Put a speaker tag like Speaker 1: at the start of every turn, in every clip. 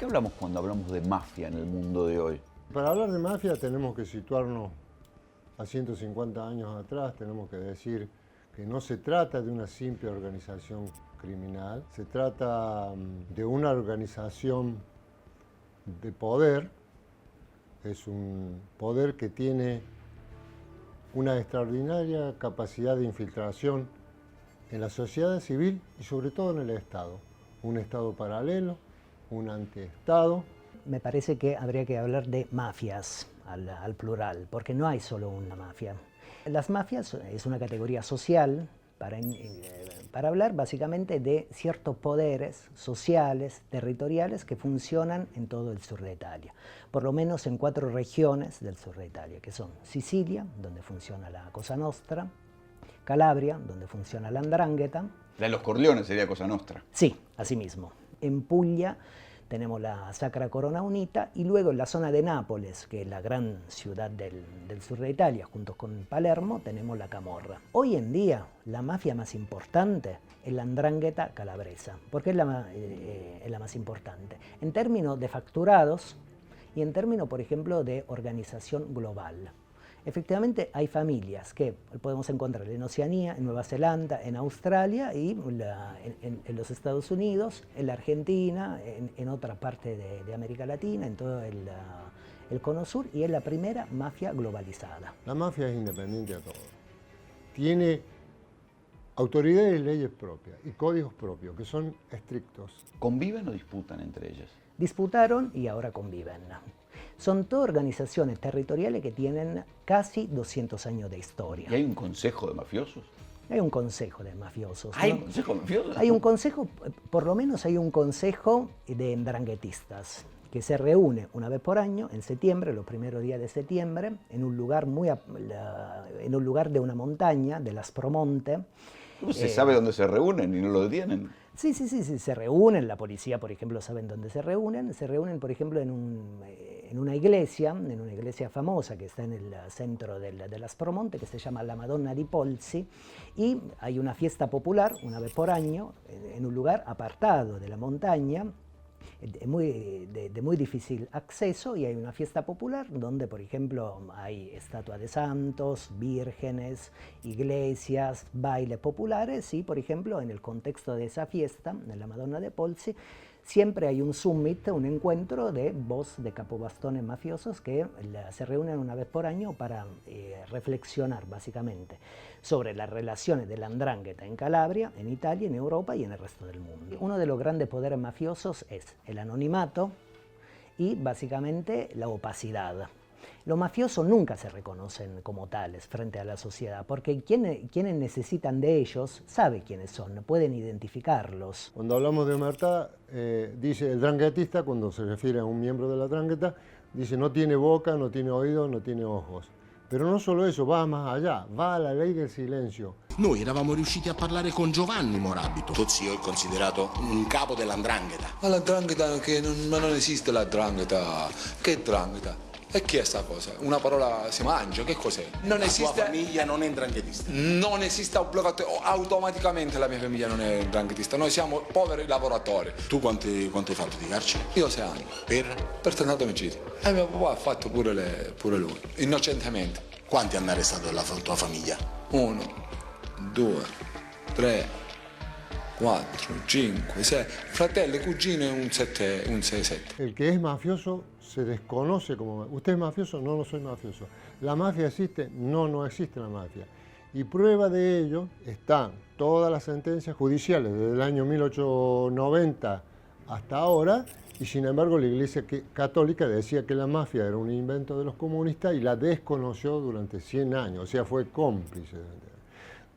Speaker 1: qué hablamos cuando hablamos de mafia en el mundo de hoy?
Speaker 2: Para hablar de mafia tenemos que situarnos a 150 años atrás, tenemos que decir que no se trata de una simple organización criminal, se trata de una organización de poder, es un poder que tiene una extraordinaria capacidad de infiltración en la sociedad civil y sobre todo en el Estado. Un Estado paralelo, un antiestado.
Speaker 3: Me parece que habría que hablar de mafias al plural, porque no hay solo una mafia. Las mafias es una categoría social para hablar básicamente de ciertos poderes sociales, territoriales que funcionan en todo el sur de Italia. Por lo menos en 4 regiones del sur de Italia, que son Sicilia, donde funciona la Cosa Nostra, Calabria, donde funciona la 'Ndrangheta.
Speaker 1: La de los Corleones sería Cosa Nostra.
Speaker 3: Sí, así mismo. En Puglia tenemos la Sacra Corona Unita y luego en la zona de Nápoles, que es la gran ciudad del sur de Italia, junto con Palermo, tenemos la Camorra. Hoy en día la mafia más importante es la 'Ndrangheta calabresa, porque es la más importante. En términos de facturados y en términos, por ejemplo, de organización global. Efectivamente hay familias que podemos encontrar en Oceanía, en Nueva Zelanda, en Australia y en los Estados Unidos, en la Argentina, en otra parte de América Latina, en todo el Cono Sur, y es la primera mafia globalizada.
Speaker 2: La mafia es independiente a todo. Tiene autoridades y leyes propias y códigos propios que son estrictos.
Speaker 1: ¿Conviven o disputan entre ellas?
Speaker 3: Disputaron y ahora conviven. Son todas organizaciones territoriales que tienen casi 200 años de historia.
Speaker 1: ¿Y hay un consejo de mafiosos?
Speaker 3: Hay un consejo de mafiosos.
Speaker 1: ¿Hay
Speaker 3: ¿no?
Speaker 1: un consejo de mafiosos?
Speaker 3: Hay un consejo, por lo menos hay un consejo de ndranguetistas que se reúne una vez por año, en septiembre, los primeros días de septiembre, en un lugar de una montaña, de las Promonte.
Speaker 1: ¿Cómo se sabe dónde se reúnen y no lo detienen?
Speaker 3: Sí, se reúnen, la policía, por ejemplo, saben dónde se reúnen, por ejemplo, en una iglesia famosa que está en el centro de las Promonte, que se llama la Madonna di Polsi, y hay una fiesta popular una vez por año, en un lugar apartado de la montaña, de muy difícil acceso, y hay una fiesta popular donde, por ejemplo, hay estatuas de santos, vírgenes, iglesias, bailes populares, y, por ejemplo, en el contexto de esa fiesta, en la Madonna de Polsi, siempre hay un summit, un encuentro de voz de capobastones mafiosos que se reúnen una vez por año para reflexionar básicamente sobre las relaciones de la 'Ndrangheta en Calabria, en Italia, en Europa y en el resto del mundo. Uno de los grandes poderes mafiosos es el anonimato y básicamente la opacidad. Los mafiosos nunca se reconocen como tales frente a la sociedad, porque quienes necesitan de ellos saben quiénes son, pueden identificarlos.
Speaker 2: Cuando hablamos de omertà, dice el dranguetista, cuando se refiere a un miembro de la 'Ndrangheta, dice no tiene boca, no tiene oídos, no tiene ojos. Pero no solo eso, va más allá, va a la ley del silencio.
Speaker 4: Noi eravamo riusciti a parlare con Giovanni Morabito. Tuo zio è considerato un capo della 'Ndrangheta.
Speaker 5: Ma la 'Ndrangheta, ma non esiste la 'Ndrangheta. Che 'Ndrangheta? E chi è sta cosa? Una parola si mangia, che cos'è? Non esiste.
Speaker 4: La tua famiglia non è 'ndranghetista.
Speaker 5: Non esiste automaticamente, la mia famiglia non è 'ndranghetista. Noi siamo poveri lavoratori.
Speaker 4: Tu quanto hai fatto di carcere?
Speaker 5: Io 6 anni. Per tentato omicidio. E mio papà ha fatto pure lui, innocentemente.
Speaker 4: Quanti hanno arrestato della tua famiglia?
Speaker 5: 1, 2, 3, 4, 5, 6. Fratelli, cugini, un 6, 7.
Speaker 2: El que es mafioso se desconoce como... ¿Usted es mafioso? No, no soy mafioso. ¿La mafia existe? No, no existe la mafia. Y prueba de ello están todas las sentencias judiciales desde el año 1890 hasta ahora, y sin embargo la Iglesia Católica decía que la mafia era un invento de los comunistas y la desconoció durante 100 años, o sea, fue cómplice.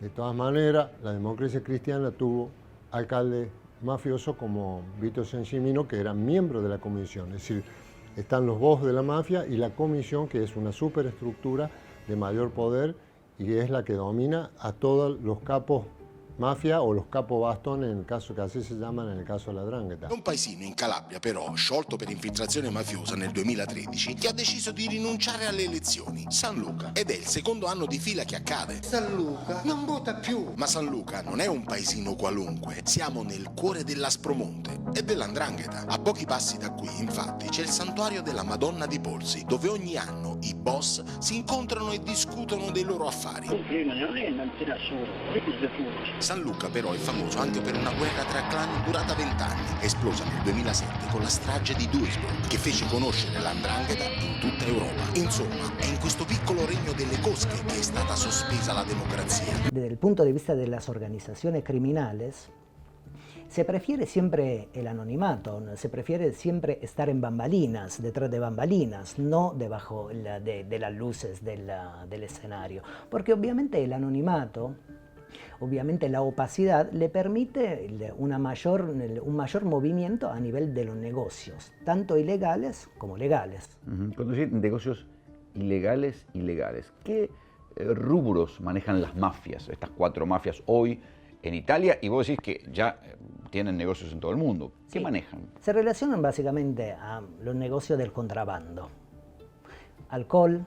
Speaker 2: De todas maneras, la democracia cristiana tuvo alcalde mafioso como Vito Sansimino, que era miembro de la comisión. Es decir, están los voz de la mafia y la comisión, que es una superestructura de mayor poder y es la que domina a todos los capos mafia o los capobastones, en el caso che así si llaman en el caso della 'ndrangheta.
Speaker 4: Un paesino in Calabria, però, sciolto per infiltrazione mafiosa nel 2013, che ha deciso di rinunciare alle elezioni, San Luca. Ed è il secondo anno di fila che accade.
Speaker 6: San Luca non vota più.
Speaker 4: Ma San Luca non è un paesino qualunque, siamo nel cuore dell'Aspromonte e della 'ndrangheta. A pochi passi da qui, infatti, c'è il santuario della Madonna di Polsi, dove ogni anno i boss si incontrano e discutono dei loro affari. San Luca però è famoso anche per una guerra tra clan durata 20 anni, esplosa nel 2007 con la strage di Duisburg, che fece conoscere la 'ndrangheta in tutta Europa. Insomma, è in questo piccolo regno delle cosche che è stata sospesa la democrazia.
Speaker 3: Desde el punto de vista de las organizaciones criminales, se prefiere siempre el anonimato, se prefiere siempre estar en bambalinas, detrás de bambalinas, no debajo de las luces del escenario. Porque obviamente el anonimato, obviamente la opacidad le permite un mayor movimiento a nivel de los negocios, tanto ilegales como legales.
Speaker 1: Cuando dicen negocios ilegales, ¿qué rubros manejan las mafias, estas 4 mafias hoy en Italia? Y vos decís que ya tienen negocios en todo el mundo. ¿Qué manejan?
Speaker 3: Se relacionan básicamente a los negocios del contrabando. Alcohol,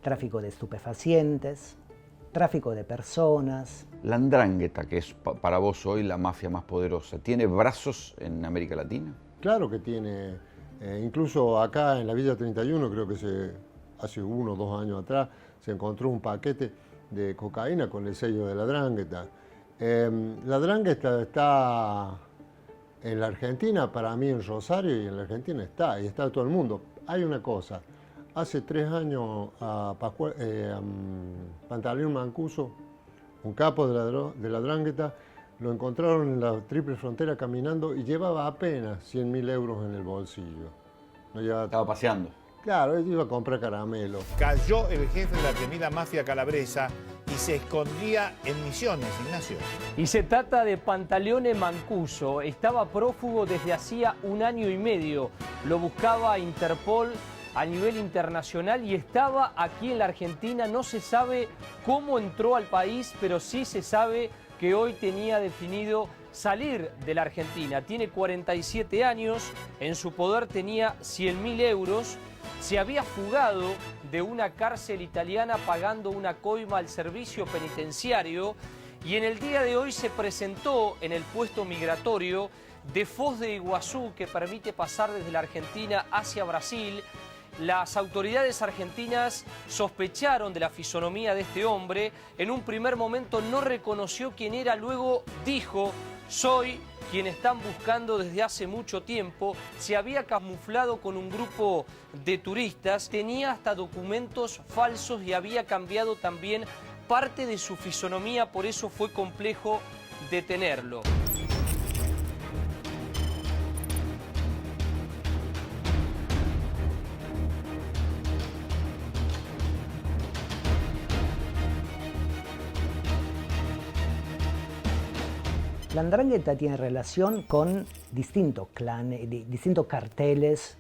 Speaker 3: tráfico de estupefacientes, tráfico de personas.
Speaker 1: La 'ndrangheta, que es para vos hoy la mafia más poderosa, ¿tiene brazos en América Latina?
Speaker 2: Claro que tiene, incluso acá en la Villa 31, creo que hace 1 o 2 años atrás, se encontró un paquete de cocaína con el sello de la 'ndrangheta. La 'ndrangheta está en la Argentina, para mí en Rosario, y en la Argentina está en todo el mundo. Hay una cosa, hace 3 años a Pantaleón Mancuso, un capo de la 'ndrangheta, lo encontraron en la triple frontera caminando y llevaba apenas 100.000 euros en el bolsillo. No llevaba...
Speaker 1: Estaba paseando.
Speaker 2: Claro, él iba a comprar caramelo.
Speaker 7: Cayó el jefe de la temida mafia calabresa y se escondía en Misiones, Ignacio.
Speaker 8: Y se trata de Pantaleone Mancuso. Estaba prófugo desde hacía 1 año y medio. Lo buscaba Interpol a nivel internacional y estaba aquí en la Argentina. No se sabe cómo entró al país, pero sí se sabe que hoy tenía definido salir de la Argentina. Tiene 47 años, en su poder tenía 100.000 euros. Se había fugado de una cárcel italiana pagando una coima al servicio penitenciario y en el día de hoy se presentó en el puesto migratorio de Foz de Iguazú, que permite pasar desde la Argentina hacia Brasil. Las autoridades argentinas sospecharon de la fisonomía de este hombre. En un primer momento no reconoció quién era, luego dijo: soy quien están buscando desde hace mucho tiempo. Se había camuflado con un grupo de turistas, tenía hasta documentos falsos y había cambiado también parte de su fisonomía, por eso fue complejo detenerlo.
Speaker 3: La 'ndrangheta tiene relación con distintos clanes, distintos carteles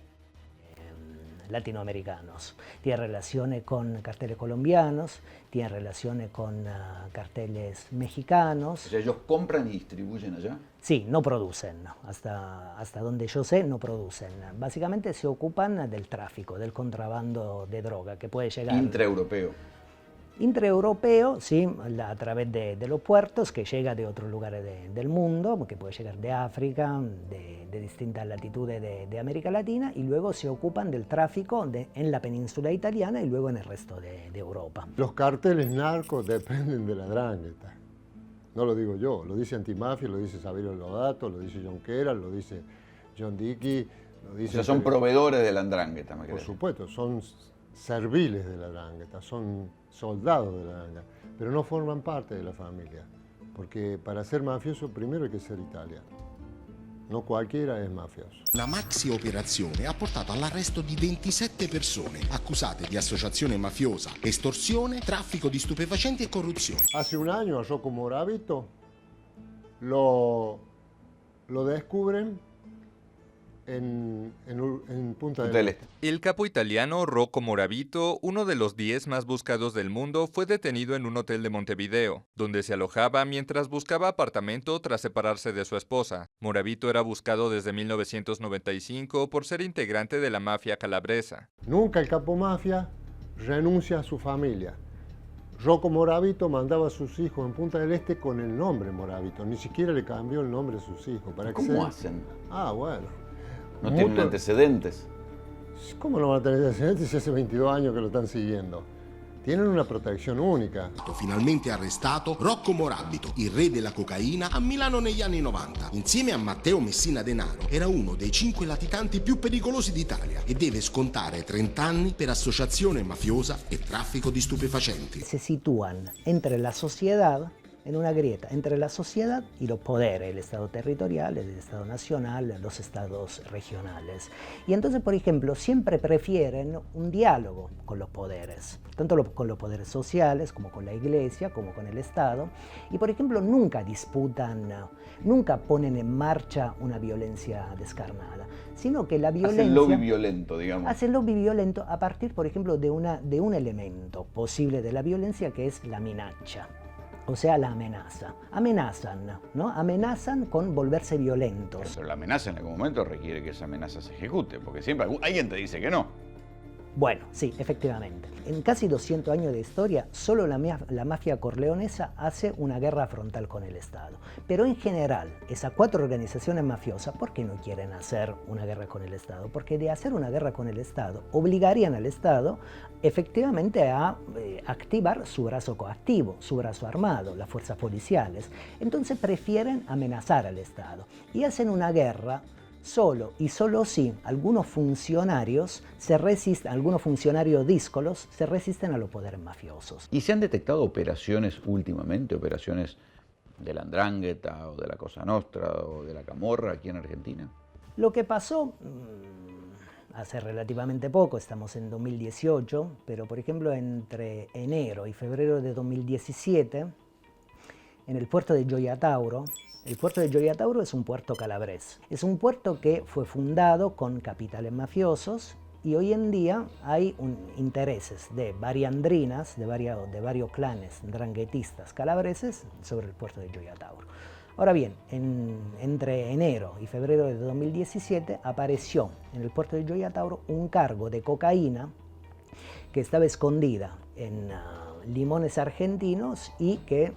Speaker 3: latinoamericanos. Tiene relaciones con carteles colombianos, tiene relaciones con carteles mexicanos.
Speaker 1: O sea, ellos compran y distribuyen allá.
Speaker 3: Sí, no producen, hasta donde yo sé no producen. Básicamente se ocupan del tráfico, del contrabando de droga que puede llegar...
Speaker 1: Intraeuropeo.
Speaker 3: Intraeuropeo, sí, a través de los puertos, que llega de otros lugares del mundo, que puede llegar de África, de distintas latitudes de América Latina, y luego se ocupan del tráfico en la península italiana y luego en el resto de Europa.
Speaker 2: Los carteles narcos dependen de la 'ndrangheta. No lo digo yo, lo dice Antimafia, lo dice Saverio Lodato, lo dice John Keral, lo dice John Dickey, lo dice...
Speaker 1: O sea, son proveedores de la 'ndrangheta, me
Speaker 2: Por
Speaker 1: crees.
Speaker 2: supuesto, son serviles de la 'ndrangheta, son soldados de la 'ndrangheta, pero no forman parte de la familia, porque para ser mafioso primero hay che essere italiano. No cualquiera è mafioso.
Speaker 4: La maxi operazione ha portato all'arresto di 27 persone accusate di associazione mafiosa, estorsione, traffico di stupefacenti e corruzione.
Speaker 2: Hace 1 año a Rocco Moravito lo descubren en Punta
Speaker 1: Punta
Speaker 2: del
Speaker 1: del
Speaker 2: Este.
Speaker 1: Este.
Speaker 9: El capo italiano Rocco Moravito, uno de los 10 más buscados del mundo, fue detenido en un hotel de Montevideo, donde se alojaba mientras buscaba apartamento tras separarse de su esposa. Moravito era buscado desde 1995 por ser integrante de la mafia calabresa.
Speaker 2: Nunca el capo mafia renuncia a su familia. Rocco Moravito mandaba a sus hijos en Punta del Este con el nombre Moravito, ni siquiera le cambió el nombre a sus hijos. Para que
Speaker 1: ¿Cómo
Speaker 2: sean-
Speaker 1: hacen?
Speaker 2: Ah, bueno.
Speaker 1: No tienen antecedentes.
Speaker 2: ¿Cómo no van a tener antecedentes si hace 22 años que lo están siguiendo? Tienen una protección única.
Speaker 4: Finalmente arrestato Rocco Morabito, il re della cocaina, a Milano negli anni 90. Insieme a Matteo Messina Denaro era uno dei 5 latitanti più pericolosi d'Italia e deve scontare 30 anni per associazione mafiosa e traffico di stupefacenti.
Speaker 3: Se sitúan entre la sociedad, en una grieta, entre la sociedad y los poderes, el Estado territorial, el Estado nacional, los estados regionales. Y entonces, por ejemplo, siempre prefieren un diálogo con los poderes, tanto con los poderes sociales como con la Iglesia, como con el Estado. Y, por ejemplo, nunca disputan, nunca ponen en marcha una violencia descarnada, sino que la violencia...
Speaker 1: Hacen lobby violento, digamos.
Speaker 3: Hacen lobby violento a partir, por ejemplo, de un elemento posible de la violencia que es la minaccia. O sea, la amenaza. Amenazan, ¿no? Amenazan con volverse violentos.
Speaker 1: Pero la amenaza en algún momento requiere que esa amenaza se ejecute, porque siempre alguien te dice que no.
Speaker 3: Bueno, sí, efectivamente. En casi 200 años de historia, solo la mafia corleonesa hace una guerra frontal con el Estado. Pero en general, esas 4 organizaciones mafiosas, ¿por qué no quieren hacer una guerra con el Estado? Porque de hacer una guerra con el Estado, obligarían al Estado efectivamente a activar su brazo coactivo, su brazo armado, las fuerzas policiales. Entonces prefieren amenazar al Estado y hacen una guerra solo y solo si algunos funcionarios se resisten, algunos funcionarios díscolos se resisten a los poderes mafiosos.
Speaker 1: ¿Y se han detectado operaciones últimamente, operaciones de la 'Ndrangheta o de la Cosa Nostra o de la Camorra aquí en Argentina?
Speaker 3: Lo que pasó hace relativamente poco, estamos en 2018, pero por ejemplo entre enero y febrero de 2017, en el puerto de Gioia Tauro. El puerto de Gioia Tauro es un puerto calabrés. Es un puerto que fue fundado con capitales mafiosos y hoy en día hay intereses de variandrinas, de varios clanes ndranguetistas calabreses sobre el puerto de Gioia Tauro. Ahora bien, entre enero y febrero de 2017 apareció en el puerto de Gioia Tauro un cargo de cocaína que estaba escondida en limones argentinos y que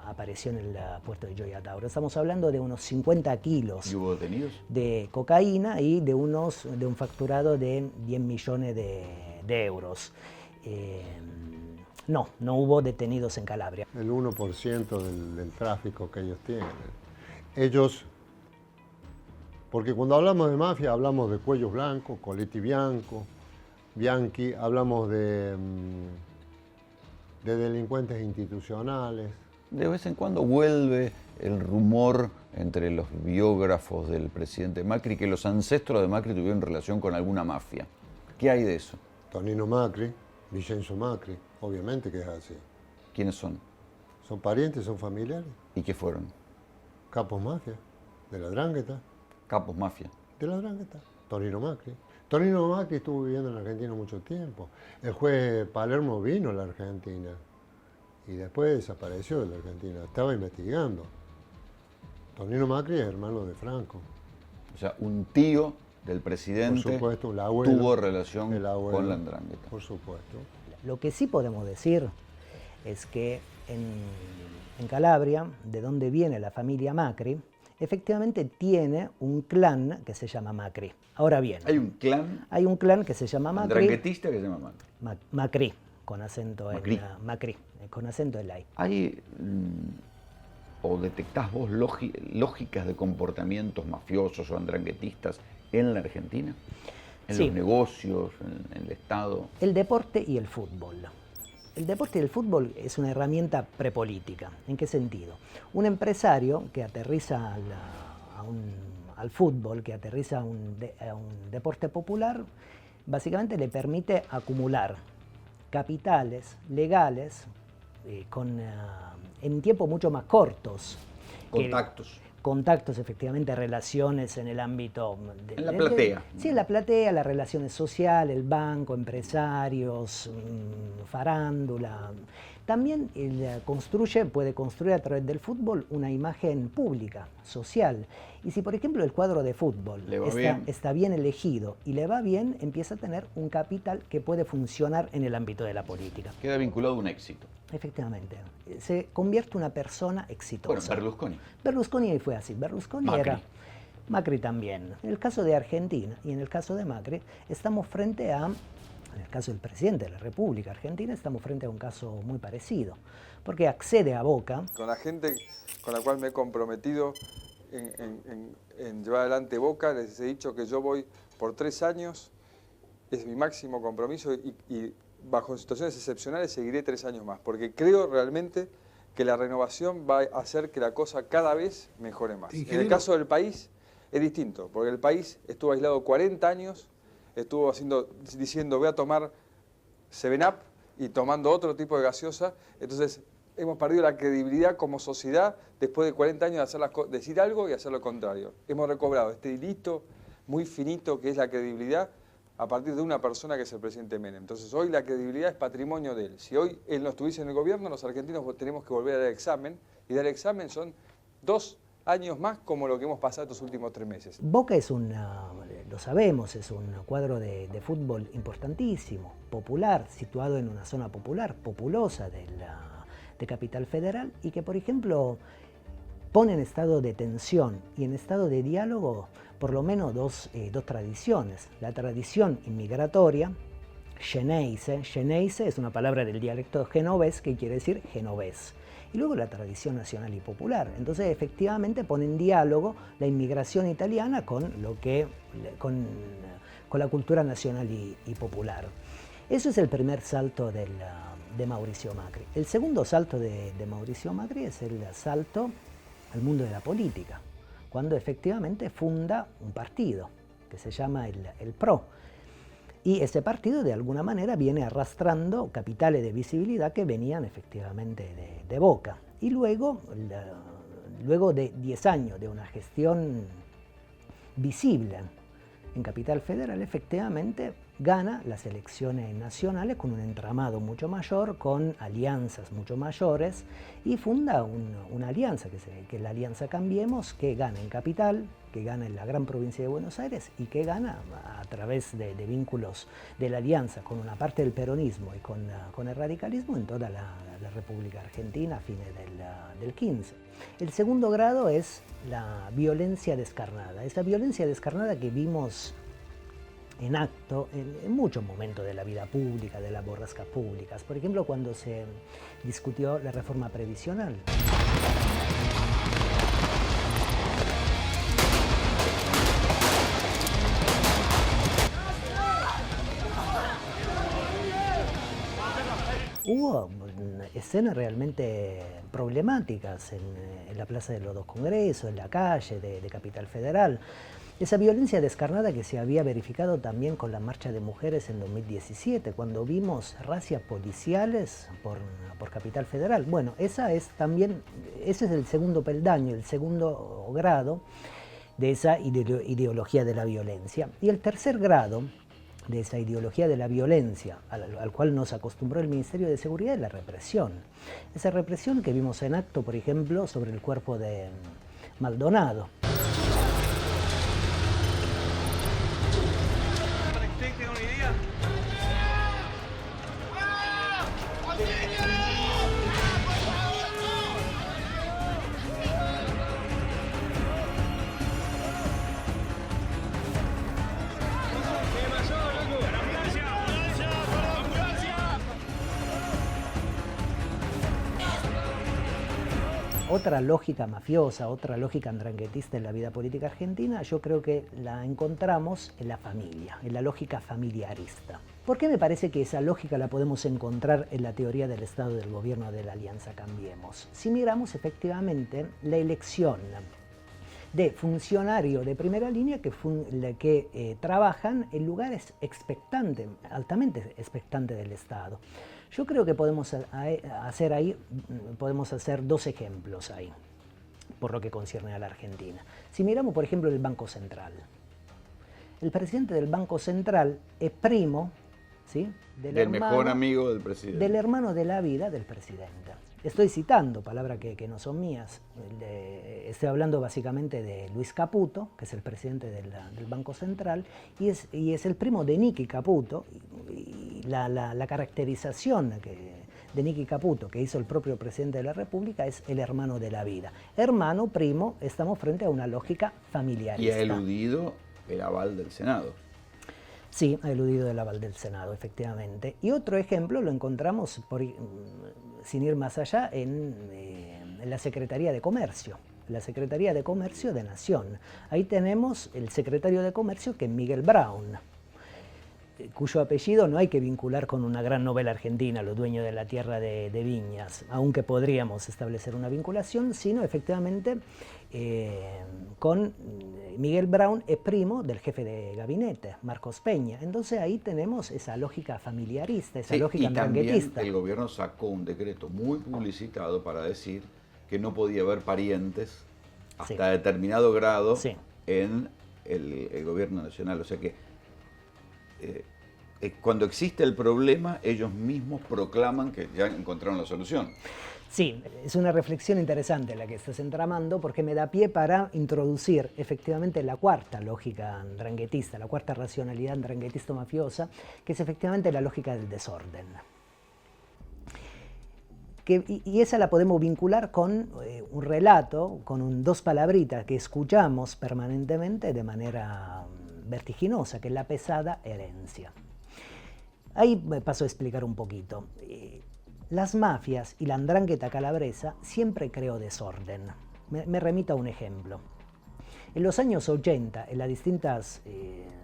Speaker 3: apareció en el puerto de Gioia Tauro. Estamos hablando de unos 50 kilos
Speaker 1: ¿Y hubo detenidos?
Speaker 3: de cocaína y de un facturado de 10 millones de euros. No hubo detenidos en Calabria.
Speaker 2: El 1% del tráfico que ellos tienen. Ellos, porque cuando hablamos de mafia hablamos de cuellos blancos, Coletti Bianchi, hablamos de delincuentes institucionales.
Speaker 1: De vez en cuando vuelve el rumor entre los biógrafos del presidente Macri que los ancestros de Macri tuvieron relación con alguna mafia. ¿Qué hay de eso?
Speaker 2: Tonino Macri, Vincenzo Macri, obviamente que es así.
Speaker 1: ¿Quiénes son?
Speaker 2: Son parientes, son familiares,
Speaker 1: ¿Y qué fueron?
Speaker 2: capos mafia, de la 'Ndrangheta,
Speaker 1: Capos mafia.
Speaker 2: de la 'Ndrangheta, Tonino Macri. Tonino Macri estuvo viviendo en la Argentina mucho tiempo. El juez Palermo vino a la Argentina y después desapareció de la Argentina. Estaba investigando. Tonino Macri es hermano de Franco.
Speaker 1: O sea, un tío del presidente
Speaker 2: Por supuesto, el abuelo,
Speaker 1: tuvo relación
Speaker 2: el abuelo,
Speaker 1: con la 'Ndrangheta.
Speaker 2: Por supuesto.
Speaker 3: Lo que sí podemos decir es que en Calabria, de donde viene la familia Macri, efectivamente tiene un clan que se llama Macri. Ahora bien,
Speaker 1: Hay un clan
Speaker 3: hay un clan que se llama Macri,
Speaker 1: ndranguetista que se llama Macri.
Speaker 3: Macri, con acento
Speaker 1: Macri.
Speaker 3: Macri, con acento en la I.
Speaker 1: ¿Hay o detectás vos lógicas de comportamientos mafiosos o ndranguetistas en la Argentina? ¿En
Speaker 3: Sí.
Speaker 1: los negocios, en el Estado?
Speaker 3: El deporte y el fútbol. El deporte y el fútbol es una herramienta prepolítica. ¿En qué sentido? Un empresario que aterriza al fútbol, que aterriza a un deporte popular, básicamente le permite acumular capitales legales en tiempos mucho más cortos.
Speaker 1: Contactos.
Speaker 3: contactos, efectivamente, relaciones en el ámbito...
Speaker 1: En la platea.
Speaker 3: Sí, en la platea, las relaciones sociales, el banco, empresarios, farándula. También puede construir a través del fútbol una imagen pública, social. Y si, por ejemplo, el cuadro de fútbol está bien elegido y le va bien, empieza a tener un capital que puede funcionar en el ámbito de la política.
Speaker 1: Queda vinculado a un éxito.
Speaker 3: Efectivamente. Se convierte en una persona exitosa.
Speaker 1: Bueno, Berlusconi.
Speaker 3: Berlusconi fue así. Berlusconi
Speaker 1: Macri.
Speaker 3: era... Macri también. En el caso de Argentina y en el caso de Macri, estamos frente a... En el caso del presidente de la República Argentina, estamos frente a un caso muy parecido, porque accede a Boca.
Speaker 10: Con la gente con la cual me he comprometido en llevar adelante Boca, les he dicho que yo voy por 3 años, es mi máximo compromiso y bajo situaciones excepcionales seguiré 3 años más, porque creo realmente que la renovación va a hacer que la cosa cada vez mejore más. En el caso del país es distinto, porque el país estuvo aislado 40 años, estuvo diciendo voy a tomar 7-Up y tomando otro tipo de gaseosa, entonces hemos perdido la credibilidad como sociedad después de 40 años de decir algo y hacer lo contrario. Hemos recobrado este hilito muy finito que es la credibilidad a partir de una persona que es el presidente Menem. Entonces hoy la credibilidad es patrimonio de él. Si hoy él no estuviese en el gobierno, los argentinos tenemos que volver a dar examen, y dar examen son 2 años más como lo que hemos pasado estos últimos 3 meses.
Speaker 3: Boca es lo sabemos, es un cuadro de fútbol importantísimo, popular, situado en una zona popular, populosa de Capital Federal, y que, por ejemplo, pone en estado de tensión y en estado de diálogo por lo menos dos tradiciones. La tradición inmigratoria, Xeneize es una palabra del dialecto genovés que quiere decir genovés. Y luego la tradición nacional y popular. Entonces, efectivamente, pone en diálogo la inmigración italiana con la cultura nacional y popular. Eso es el primer salto de Mauricio Macri. El segundo salto de Mauricio Macri es el salto al mundo de la política, cuando efectivamente funda un partido que se llama el PRO. Y ese partido de alguna manera viene arrastrando capitales de visibilidad que venían efectivamente de Boca. Y luego de 10 años de una gestión visible en Capital Federal, efectivamente gana las elecciones nacionales con un entramado mucho mayor, con alianzas mucho mayores, y funda una alianza, que es la Alianza Cambiemos, que gana en Capital, que gana en la gran provincia de Buenos Aires y que gana a través de vínculos de la alianza con una parte del peronismo y con el radicalismo en toda la República Argentina a fines del 15. El segundo grado es la violencia descarnada, esa violencia descarnada que vimos en acto en muchos momentos de la vida pública, de las borrascas públicas. Por ejemplo, cuando se discutió la reforma previsional. Hubo escenas realmente problemáticas en la Plaza de los Dos Congresos, en la calle de Capital Federal. Esa violencia descarnada que se había verificado también con la marcha de mujeres en 2017, cuando vimos racias policiales por Capital Federal. Bueno, ese es el segundo peldaño, el segundo grado de esa ideología de la violencia. Y el tercer grado de esa ideología de la violencia, al cual nos acostumbró el Ministerio de Seguridad, es la represión. Esa represión que vimos en acto, por ejemplo, sobre el cuerpo de Maldonado. Otra lógica mafiosa, otra lógica andranguetista en la vida política argentina, yo creo que la encontramos en la familia, en la lógica familiarista. ¿Por qué me parece que esa lógica la podemos encontrar en la teoría del Estado del Gobierno de la Alianza Cambiemos? Si miramos efectivamente la elección de funcionarios de primera línea que trabajan en lugares expectantes, altamente expectantes del Estado. Yo creo que podemos hacer 2 ejemplos ahí. por lo que concierne a la Argentina. Si miramos, por ejemplo, el Banco Central. El presidente del Banco Central es primo, ¿sí?,
Speaker 1: del mejor amigo del presidente.
Speaker 3: Del hermano de la vida del presidente. Estoy citando palabras que no son mías. Estoy hablando básicamente de Luis Caputo, que es el presidente del Banco Central, y es el primo de Nicky Caputo. Y la caracterización de Nicky Caputo, que hizo el propio presidente de la República, es el hermano de la vida. Hermano, primo, estamos frente a una lógica familiarista.
Speaker 1: Y ha eludido el aval del Senado.
Speaker 3: Sí, ha eludido el aval del Senado, efectivamente. Y otro ejemplo lo encontramos, sin ir más allá, en la Secretaría de Comercio. La Secretaría de Comercio de Nación. Ahí tenemos el secretario de Comercio, que es Miguel Brown, cuyo apellido no hay que vincular con una gran novela argentina, Los dueños de la tierra de Viñas, aunque podríamos establecer una vinculación, sino efectivamente con Miguel Brown, es primo del jefe de gabinete, Marcos Peña. Entonces ahí tenemos esa lógica familiarista, esa lógica andranguetista.
Speaker 1: Y también el gobierno sacó un decreto muy publicitado para decir que no podía haber parientes hasta determinado grado en el gobierno nacional. O sea que cuando existe el problema, ellos mismos proclaman que ya encontraron la solución.
Speaker 3: Sí, es una reflexión interesante la que estás entramando, porque me da pie para introducir efectivamente la cuarta lógica andranguetista, la cuarta racionalidad andranguetisto-mafiosa, que es efectivamente la lógica del desorden. Y esa la podemos vincular con un relato, con dos palabritas que escuchamos permanentemente de manera vertiginosa, que es la pesada herencia. Ahí me paso a explicar un poquito. Las mafias y la andrangheta calabresa siempre creó desorden. Me remito a un ejemplo. En los años 80, en las distintas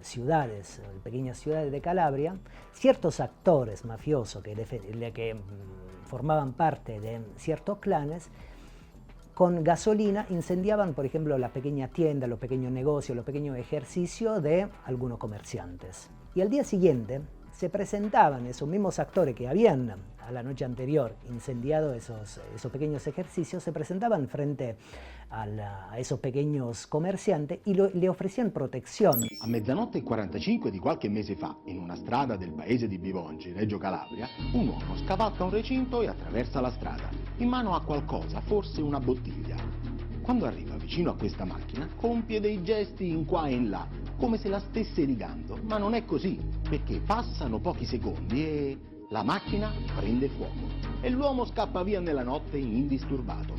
Speaker 3: ciudades, pequeñas ciudades de Calabria, ciertos actores mafiosos que formaban parte de ciertos clanes, con gasolina incendiaban, por ejemplo, las pequeñas tiendas, los pequeños negocios, los pequeños ejercicios de algunos comerciantes. Y al día siguiente se presentaban esos mismos actores que habían a la noche anterior incendiado esos pequeños ejercicios, se presentaban frente a esos pequeños comerciantes y le ofrecían protezione.
Speaker 11: A mezzanotte e 45 di qualche mese fa, in una strada del paese di Bivongi, Reggio Calabria, un uomo scavalca un recinto e attraversa la strada. In mano ha qualcosa, forse una bottiglia. Quando arriva vicino a questa macchina, compie dei gesti in qua e in là, come se la stesse rigando, ma non è così, perché passano pochi secondi e la macchina prende fuoco e l'uomo scappa via nella notte indisturbato.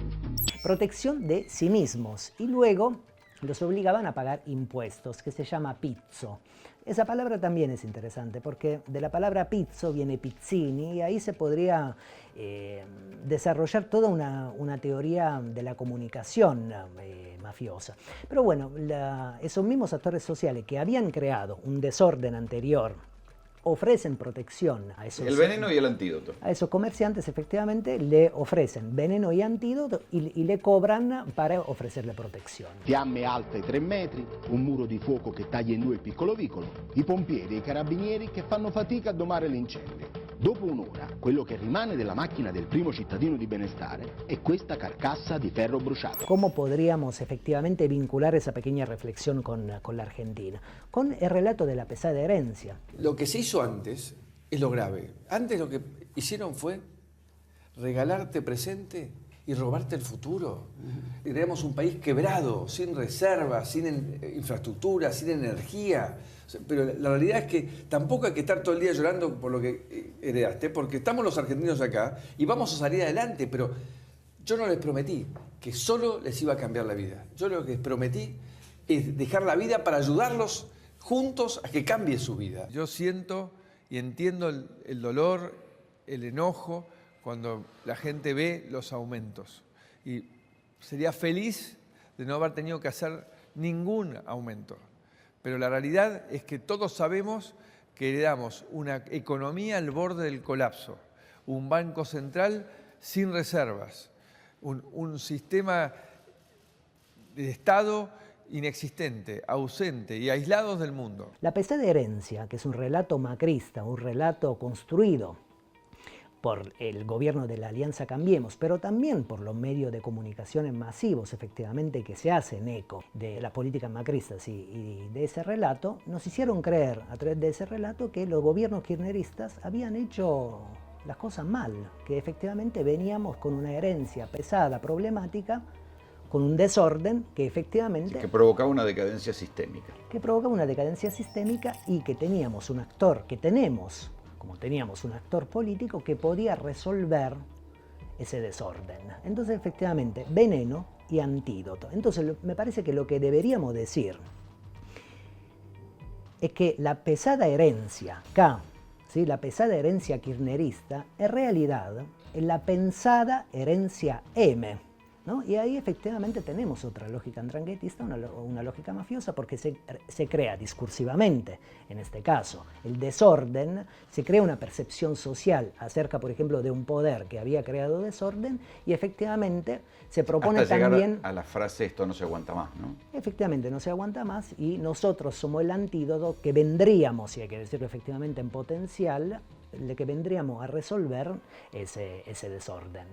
Speaker 3: Protección de sí mismos, y luego los obligaban a pagar impuestos, que se llama pizzo. Esa palabra también es interesante porque de la palabra pizzo viene pizzini y ahí se podría desarrollar toda una teoría de la comunicación mafiosa. Pero bueno, esos mismos actores sociales que habían creado un desorden anterior ofrecen protección a esos...
Speaker 1: El veneno y el antídoto.
Speaker 3: A esos comerciantes efectivamente le ofrecen veneno y antídoto y le cobran para ofrecerle protección.
Speaker 11: Fiamme alte 3 metri, un muro di fuoco che taglia in due il piccolo vicolo, i pompieri e i carabinieri che fanno fatica a domare l'incendio. Dopo un'ora, quello che rimane della macchina del primo cittadino di benestare è questa carcassa di ferro bruciato.
Speaker 3: ¿Cómo podríamos efectivamente vincular esa pequeña reflexión con la Argentina? Con el relato de la pesada herencia.
Speaker 12: Lo que se hizo antes es lo grave. Antes lo que hicieron fue regalarte presente y robarte el futuro. Teníamos un país quebrado, sin reservas, sin infraestructura, sin energía. Pero la realidad es que tampoco hay que estar todo el día llorando por lo que heredaste, porque estamos los argentinos acá y vamos a salir adelante, pero yo no les prometí que solo les iba a cambiar la vida. Yo lo que les prometí es dejar la vida para ayudarlos juntos a que cambie su vida.
Speaker 10: Yo siento y entiendo el dolor, el enojo, cuando la gente ve los aumentos. Y sería feliz de no haber tenido que hacer ningún aumento. Pero la realidad es que todos sabemos que heredamos una economía al borde del colapso, un banco central sin reservas, un sistema de Estado inexistente, ausente y aislados del mundo.
Speaker 3: La pesada herencia, que es un relato macrista, un relato construido por el gobierno de la Alianza Cambiemos, pero también por los medios de comunicación masivos, efectivamente, que se hacen eco de las políticas macristas y de ese relato, nos hicieron creer a través de ese relato que los gobiernos kirchneristas habían hecho las cosas mal, que efectivamente veníamos con una herencia pesada, problemática, con un desorden que efectivamente...
Speaker 1: Que provocaba una decadencia sistémica.
Speaker 3: Que provocaba una decadencia sistémica y que teníamos un actor, que tenemos, como teníamos un actor político que podía resolver ese desorden. Entonces, efectivamente, veneno y antídoto. Entonces, me parece que lo que deberíamos decir es que la pesada herencia K, ¿sí? La pesada herencia kirchnerista, en realidad es la pensada herencia M, ¿no? Y ahí efectivamente tenemos otra lógica andranguetista, una lógica mafiosa, porque se crea discursivamente, en este caso, el desorden, se crea una percepción social acerca, por ejemplo, de un poder que había creado desorden y efectivamente se propone
Speaker 1: hasta
Speaker 3: también...
Speaker 1: llegar a la frase esto no se aguanta más, ¿no?
Speaker 3: Efectivamente, no se aguanta más y nosotros somos el antídoto que vendríamos, y hay que decirlo efectivamente en potencial, de que vendríamos a resolver ese desorden.